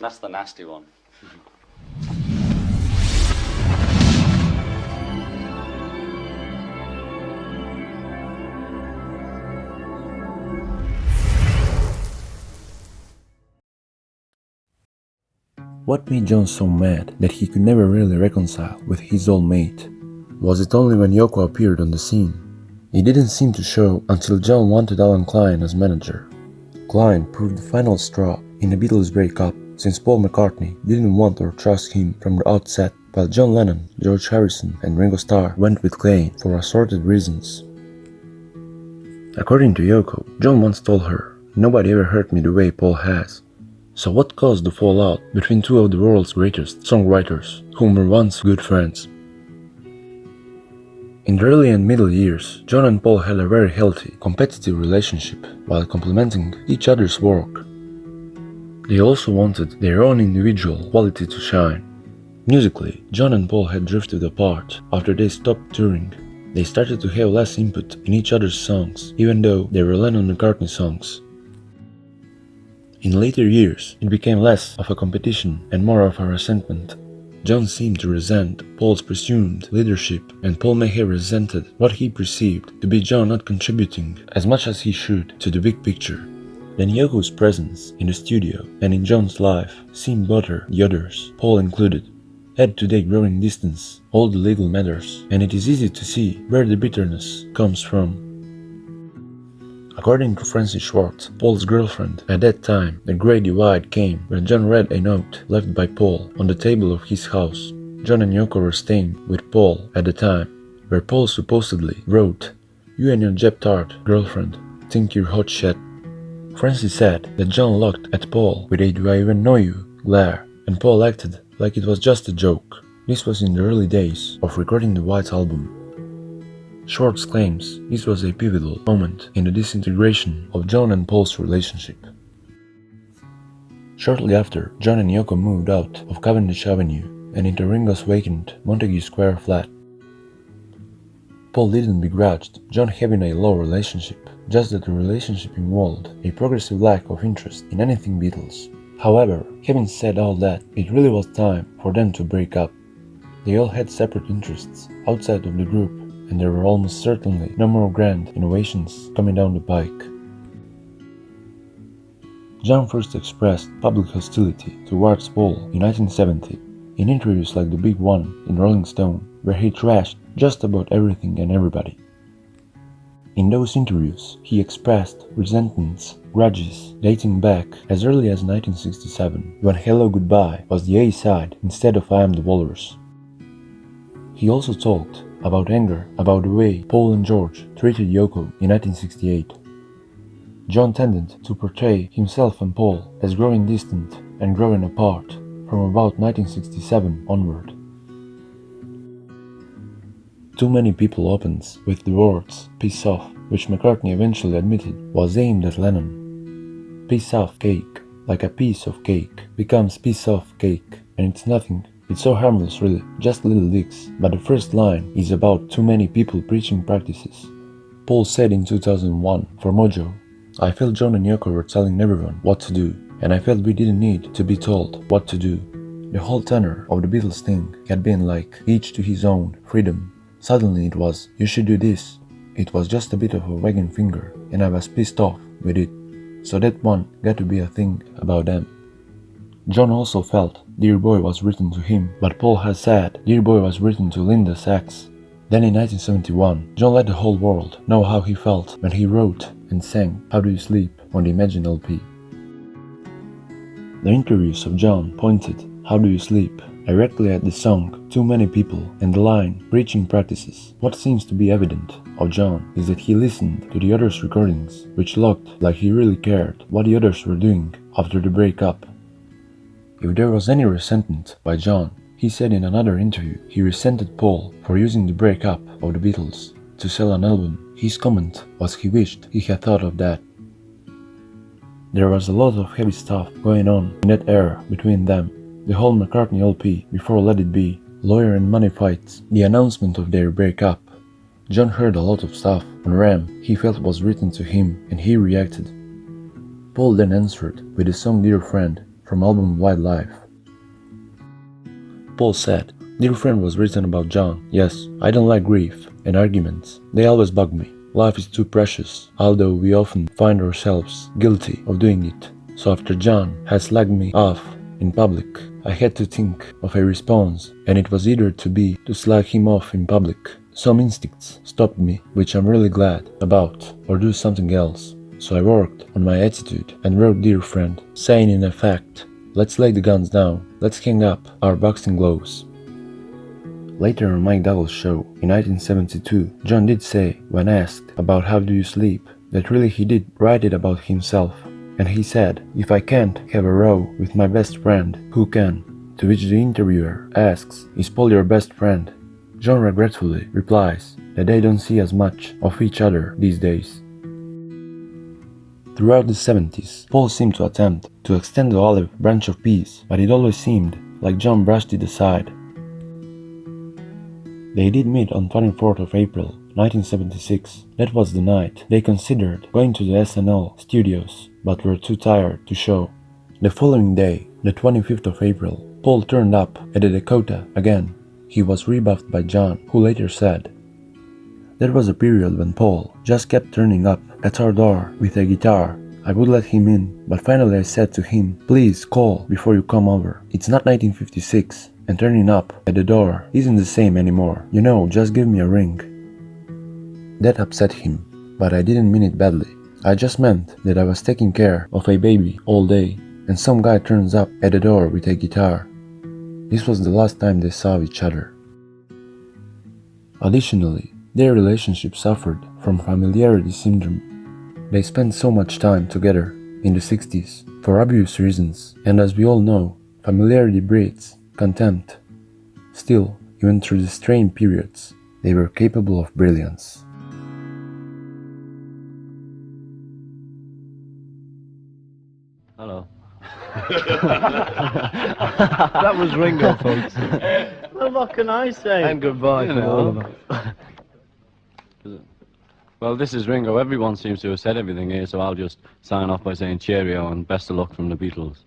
That's the nasty one. What made John so mad that he could never really reconcile with his old mate? Was it only when Yoko appeared on the scene? It didn't seem to show until John wanted Alan Klein as manager. Klein proved the final straw in the Beatles' breakup, since Paul McCartney didn't want or trust him from the outset, while John Lennon, George Harrison and Ringo Starr went with Klein for assorted reasons. According to Yoko, John once told her, "Nobody ever hurt me the way Paul has." So what caused the fallout between two of the world's greatest songwriters, whom were once good friends? In the early and middle years, John and Paul had a very healthy, competitive relationship while complementing each other's work. They also wanted their own individual quality to shine. Musically, John and Paul had drifted apart after they stopped touring. They started to have less input in each other's songs, even though they were Lennon and McCartney songs. In later years, it became less of a competition and more of a resentment. John seemed to resent Paul's presumed leadership, and Paul may have resented what he perceived to be John not contributing as much as he should to the big picture. Then Yoko's presence in the studio and in John's life seemed bother the others, Paul included. Add to their growing distance all the legal matters, and it is easy to see where the bitterness comes from. According to Francis Schwartz, Paul's girlfriend, at that time, the great divide came when John read a note left by Paul on the table of his house. John and Yoko were staying with Paul at the time, where Paul supposedly wrote, "You and your Jep-tart girlfriend think you're hot shit." Francis said that John looked at Paul with a "do I even know you" glare, and Paul acted like it was just a joke. This was in the early days of recording the White Album. Schwartz claims this was a pivotal moment in the disintegration of John and Paul's relationship. Shortly after, John and Yoko moved out of Cavendish Avenue and into Ringo's vacant Montague Square flat. Paul didn't begrudge John having a low relationship, just that the relationship involved a progressive lack of interest in anything Beatles. However, having said all that, it really was time for them to break up. They all had separate interests outside of the group, and there were almost certainly no more grand innovations coming down the pike. John first expressed public hostility towards Paul in 1970, in interviews like the big one in Rolling Stone, where he trashed just about everything and everybody. In those interviews, he expressed resentments, grudges, dating back as early as 1967, when Hello Goodbye was the A-side instead of I Am the Walrus. He also talked about anger about the way Paul and George treated Yoko in 1968. John tended to portray himself and Paul as growing distant and growing apart from about 1967 onward. Too Many People opens with the words "Piss off," which McCartney eventually admitted was aimed at Lennon. Piss off cake, like a piece of cake, becomes piss off cake, and it's nothing. It's so harmless really, just little licks, but the first line is about too many people preaching practices. Paul said in 2001 for Mojo, "I felt John and Yoko were telling everyone what to do, and I felt we didn't need to be told what to do." The whole tenor of the Beatles thing had been like, each to his own, freedom. Suddenly it was, you should do this. It was just a bit of a wagging finger, and I was pissed off with it. So that one got to be a thing about them. John also felt Dear Boy was written to him, but Paul has said Dear Boy was written to Linda Sachs. Then in 1971, John let the whole world know how he felt when he wrote and sang How Do You Sleep on the Imagine LP. The interviews of John pointed How Do You Sleep directly at the song Too Many People and the line Preaching Practices. What seems to be evident of John is that he listened to the others' recordings, which looked like he really cared what the others were doing after the breakup. If there was any resentment by John, he said in another interview he resented Paul for using the breakup of the Beatles to sell an album. His comment was he wished he had thought of that. There was a lot of heavy stuff going on in that era between them. The whole McCartney LP before Let It Be, lawyer and money fights, the announcement of their breakup. John heard a lot of stuff on RAM he felt was written to him, and he reacted. Paul then answered with the song Dear Friend. from album Wildlife. Paul said, "Dear friend was written about John. Yes, I don't like grief and arguments. They always bug me. Life is too precious, although we often find ourselves guilty of doing it. So after John had slagged me off in public, I had to think of a response, and it was either to slag him off in public. Some instincts stopped me, which I'm really glad about, or do something else. So I worked on my attitude and wrote Dear Friend, saying in effect, let's lay the guns down, let's hang up our boxing gloves." Later on Mike Douglas' show in 1972, John did say, when asked about how do you sleep, that really he did write it about himself. And he said, "If I can't have a row with my best friend, who can?" To which the interviewer asks, "Is Paul your best friend?" John regretfully replies that they don't see as much of each other these days. Throughout the 70s, Paul seemed to attempt to extend the olive branch of peace, but it always seemed like John brushed it aside. They did meet on 24th of April, 1976. That was the night they considered going to the SNL studios, but were too tired to show. The following day, the 25th of April, Paul turned up at the Dakota again. He was rebuffed by John, who later said, "There was a period when Paul just kept turning up at our door with a guitar. I would let him in, but finally I said to him, please call before you come over. It's not 1956, and turning up at the door isn't the same anymore. You know, just give me a ring." That upset him, but I didn't mean it badly. I just meant that I was taking care of a baby all day, and some guy turns up at the door with a guitar. This was the last time they saw each other. Additionally, their relationship suffered from familiarity syndrome. They spent so much time together in the 60s for obvious reasons, and as we all know, familiarity breeds contempt. Still, even through the strained periods, they were capable of brilliance. Hello. That was Ringo, folks. Well, what can I say? And goodbye from all of us. Well, this is Ringo. Everyone seems to have said everything here, so I'll just sign off by saying cheerio and best of luck from the Beatles.